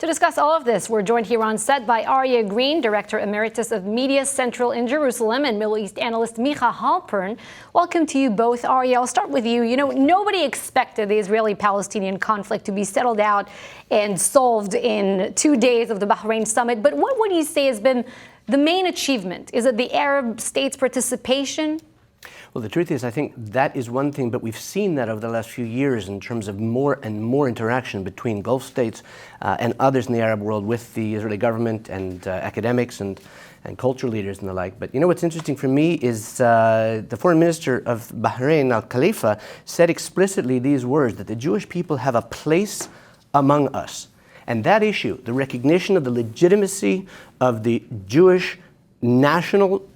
To discuss all of this, we're joined here on set by Aryeh Green, Director Emeritus of Media Central in Jerusalem, and Middle East analyst Micha Halpern. Welcome to you both. Aryeh, I'll start with you. You know, nobody expected the Israeli-Palestinian conflict to be settled out and solved in 2 days of the Bahrain summit. But what would you say has been the main achievement? Is it the Arab states' participation? Well, the truth is, I think that is one thing, but we've seen that over the last few years in terms of more and more interaction between Gulf states and others in the Arab world with the Israeli government and academics and cultural leaders and the like. But you know what's interesting for me is the foreign minister of Bahrain, Al-Khalifa, said explicitly these words, that the Jewish people have a place among us. And that issue, the recognition of the legitimacy of the Jewish national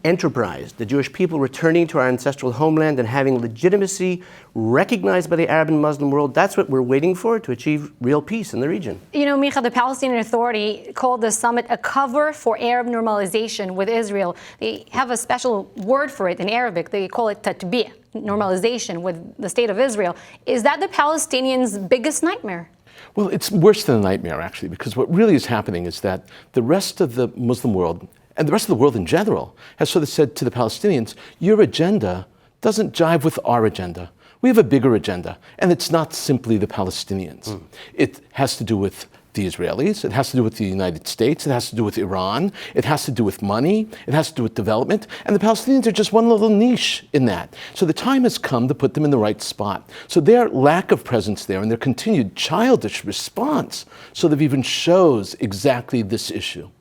enterprise, the Jewish people returning to our ancestral homeland and having legitimacy recognized by the Arab and Muslim world, that's what we're waiting for to achieve real peace in the region. You know, Micha, the Palestinian Authority called the summit a cover for Arab normalization with Israel. They have a special word for it in Arabic. They call it tatbi', normalization with the state of Israel. Is that the Palestinians' biggest nightmare? Well, it's worse than a nightmare, actually, because what really is happening is that the rest of the Muslim world and the rest of the world in general has sort of said to the Palestinians, your agenda doesn't jive with our agenda. We have a bigger agenda, and it's not simply the Palestinians. It has to do with the Israelis, it has to do with the United States, it has to do with Iran, it has to do with money, it has to do with development, and the Palestinians are just one little niche in that. So the time has come to put them in the right spot. So their lack of presence there and their continued childish response sort of even shows exactly this issue.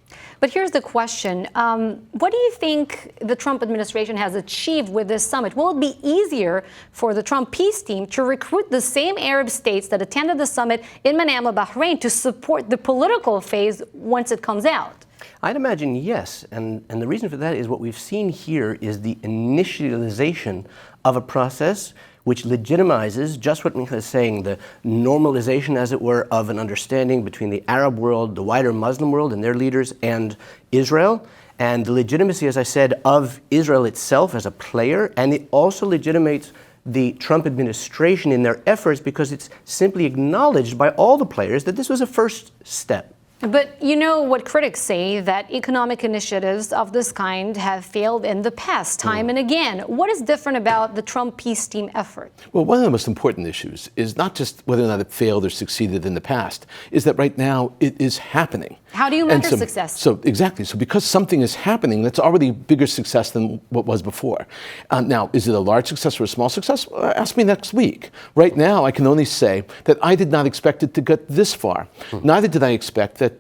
But here's the question. What do you think the Trump administration has achieved with this summit? Will it be easier for the Trump peace team to recruit the same Arab states that attended the summit in Manama, Bahrain, to support the political phase once it comes out? I'd imagine yes. And the reason for that is what we've seen here is the initialization of a process which legitimizes just what Micha is saying, the normalization, as it were, of an understanding between the Arab world, the wider Muslim world and their leaders, and Israel, and the legitimacy, as I said, of Israel itself as a player, and it also legitimates the Trump administration in their efforts because it's simply acknowledged by all the players that this was a first step. But you know what critics say, that economic initiatives of this kind have failed in the past, time and again. What is different about the Trump peace team effort? Well, one of the most important issues is not just whether or not it failed or succeeded in the past, is that right now it is happening. How do you measure success? So exactly. So because something is happening, that's already a bigger success than what was before. Now, is it a large success or a small success? Ask me next week. Right now, I can only say that I did not expect it to get this far. Neither did I expect that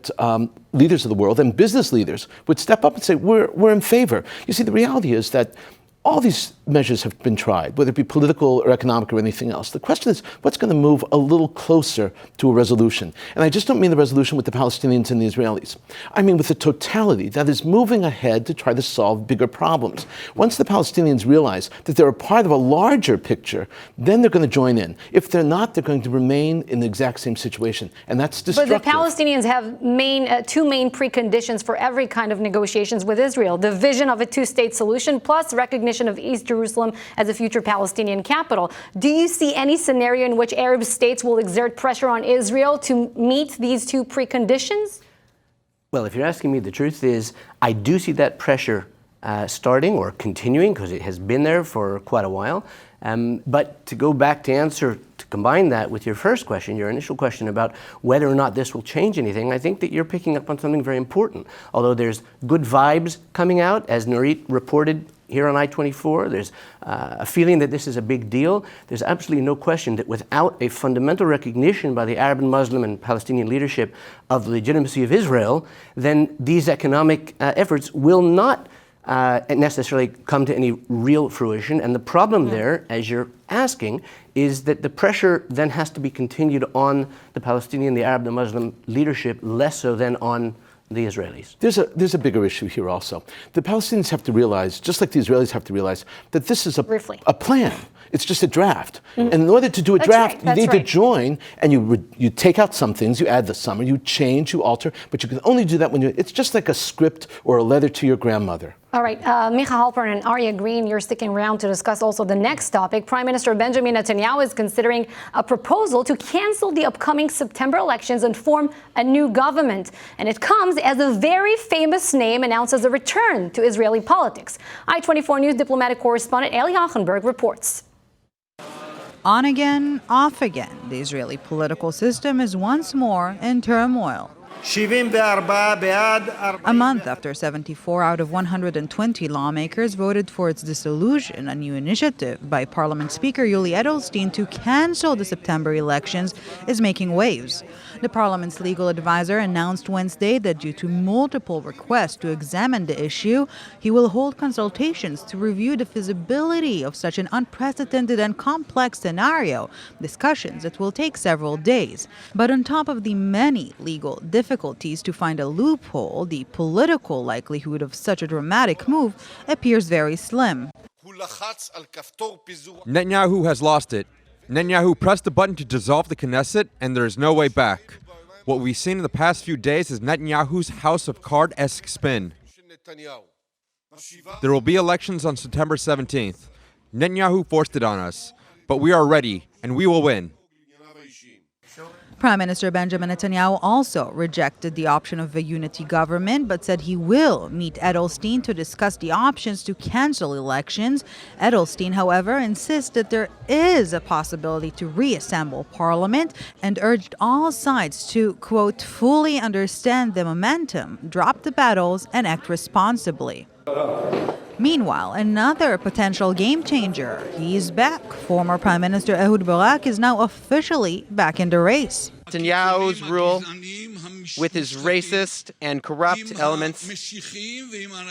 leaders of the world and business leaders would step up and say, we're in favor. You see, the reality is that all these measures have been tried, whether it be political or economic or anything else. The question is, what's going to move a little closer to a resolution? And I just don't mean the resolution with the Palestinians and the Israelis. I mean with the totality that is moving ahead to try to solve bigger problems. Once the Palestinians realize that they're a part of a larger picture, then they're going to join in. If they're not, they're going to remain in the exact same situation. And that's destructive. But the Palestinians have two main preconditions for every kind of negotiations with Israel. The vision of a two-state solution plus recognition of East Jerusalem as a future Palestinian capital. Do you see any scenario in which Arab states will exert pressure on Israel to meet these two preconditions? Well, if you're asking me, the truth is I do see that pressure starting or continuing, because it has been there for quite a while. But to go back to combine that with your first question, your initial question about whether or not this will change anything, I think that you're picking up on something very important. Although there's good vibes coming out, as Nurit reported here on I24, there's a feeling that this is a big deal. There's absolutely no question that without a fundamental recognition by the Arab and Muslim and Palestinian leadership of the legitimacy of Israel, then these economic efforts will not necessarily come to any real fruition. And the problem there, as you're asking, is that the pressure then has to be continued on the Palestinian, the Arab, the Muslim leadership, less so than on the Israelis. There's a bigger issue here also. The Palestinians have to realize, just like the Israelis have to realize, that this is a plan. It's just a draft. And in order to do a draft, you need to join, and you take out some things, you add some, you change, you alter, but you can only do that when it's just like a script or a letter to your grandmother. All right, Micha Halpern and Aryeh Green, you're sticking around to discuss also the next topic. Prime Minister Benjamin Netanyahu is considering a proposal to cancel the upcoming September elections and form a new government. And it comes as a very famous name announces a return to Israeli politics. i24News diplomatic correspondent Eli Hochenberg reports. On again, off again, the Israeli political system is once more in turmoil. A month after 74 out of 120 lawmakers voted for its dissolution, a new initiative by Parliament Speaker Yuli Edelstein to cancel the September elections is making waves. The Parliament's legal advisor announced Wednesday that due to multiple requests to examine the issue, he will hold consultations to review the feasibility of such an unprecedented and complex scenario, discussions that will take several days. But on top of the many legal difficulties to find a loophole, the political likelihood of such a dramatic move appears very slim. Netanyahu has lost it. Netanyahu pressed the button to dissolve the Knesset, and there is no way back. What we've seen in the past few days is Netanyahu's house of card-esque spin. There will be elections on September 17th. Netanyahu forced it on us, but we are ready, and we will win. Prime Minister Benjamin Netanyahu also rejected the option of a unity government, but said he will meet Edelstein to discuss the options to cancel elections. Edelstein, however, insists that there is a possibility to reassemble parliament and urged all sides to, quote, fully understand the momentum, drop the battles, and act responsibly. Meanwhile, another potential game changer. He's back. Former Prime Minister Ehud Barak is now officially back in the race. Netanyahu's rule, with his racist and corrupt elements,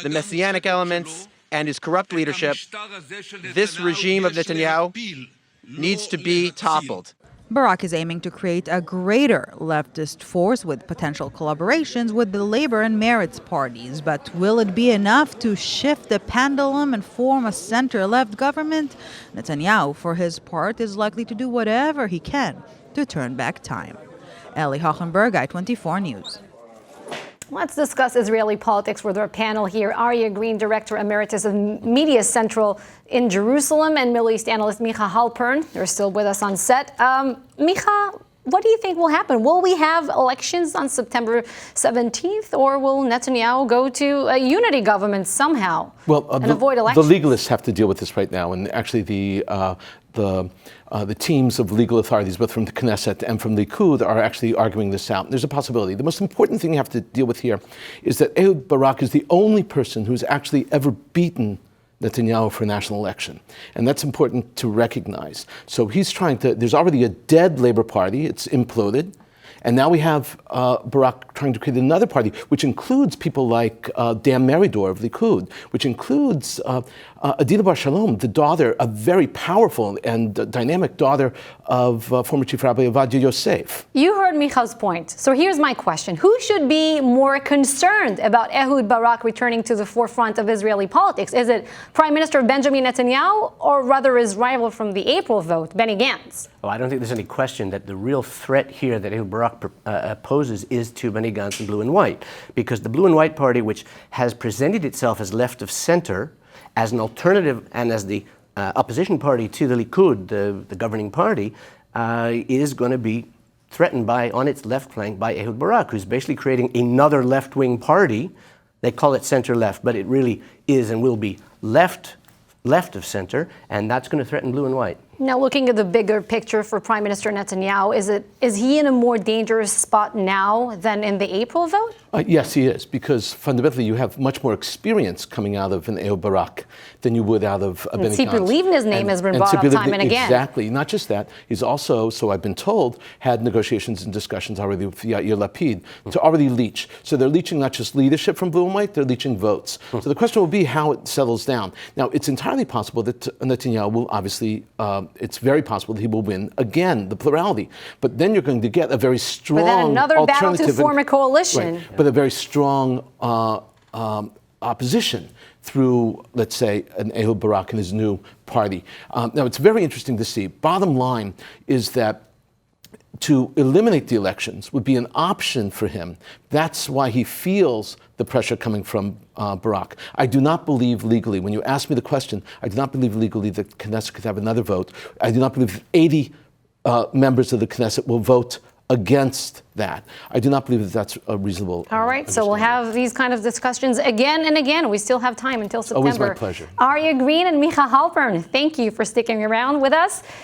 the messianic elements, and his corrupt leadership, this regime of Netanyahu needs to be toppled. Barak is aiming to create a greater leftist force with potential collaborations with the Labor and Meretz parties. But will it be enough to shift the pendulum and form a center-left government? Netanyahu, for his part, is likely to do whatever he can to turn back time. Eli Hochenberg, i24 News. Let's discuss Israeli politics with our panel here. Aryeh Green, Director Emeritus of Media Central in Jerusalem, and Middle East analyst Micha Halpern. They're still with us on set. Micha, what do you think will happen? Will we have elections on September 17th, or will Netanyahu go to a unity government somehow and avoid elections? The legalists have to deal with this right now, and actually the teams of legal authorities, both from the Knesset and from the Likud, are actually arguing this out. There's a possibility. The most important thing you have to deal with here is that Ehud Barak is the only person who's actually ever beaten Netanyahu for a national election. And that's important to recognize. So he's trying to, there's already a dead Labor Party, it's imploded. And now we have Barak trying to create another party, which includes people like Dan Meridor of Likud, which includes Adina Bar Shalom, the daughter, a very powerful and dynamic daughter of former Chief Rabbi Ovadia Yosef. You heard Micha's point. So here's my question. Who should be more concerned about Ehud Barak returning to the forefront of Israeli politics? Is it Prime Minister Benjamin Netanyahu, or rather his rival from the April vote, Benny Gantz? Oh, I don't think there's any question that the real threat here that Ehud Barak poses is to Benny Gantz and Blue and White, because the Blue and White Party, which has presented itself as left of center, as an alternative and as the opposition party to the Likud, the governing party, is going to be threatened on its left flank by Ehud Barak, who's basically creating another left-wing party. They call it center-left, but it really is and will be left of center, and that's going to threaten Blue and White. Now, looking at the bigger picture for Prime Minister Netanyahu, is he in a more dangerous spot now than in the April vote? Yes, he is, because fundamentally you have much more experience coming out of an Ehud Barak than you would out of Benny Gantz. Tzipi Livni's name has been brought up time and again. Exactly. Not just that. He's also, so I've been told, had negotiations and discussions already with Yair Lapid to already leech. So they're leeching not just leadership from Blue and White, they're leeching votes. So the question will be how it settles down. Now, it's entirely possible that Netanyahu will obviously, it's very possible that he will win again, the plurality. But then you're going to get a very strong alternative. But then another battle to form a coalition. Right, but a very strong opposition through, let's say, an Ehud Barak and his new party. Now, it's very interesting to see. Bottom line is that to eliminate the elections would be an option for him. That's why he feels the pressure coming from Barak. I do not believe legally, when you ask me the question, I do not believe legally that Knesset could have another vote. I do not believe 80 members of the Knesset will vote against that. I do not believe that that's a reasonable. All right, so we'll have these kind of discussions again and again. We still have time until September. Always my pleasure. Aryeh Green and Micha Halpern, thank you for sticking around with us.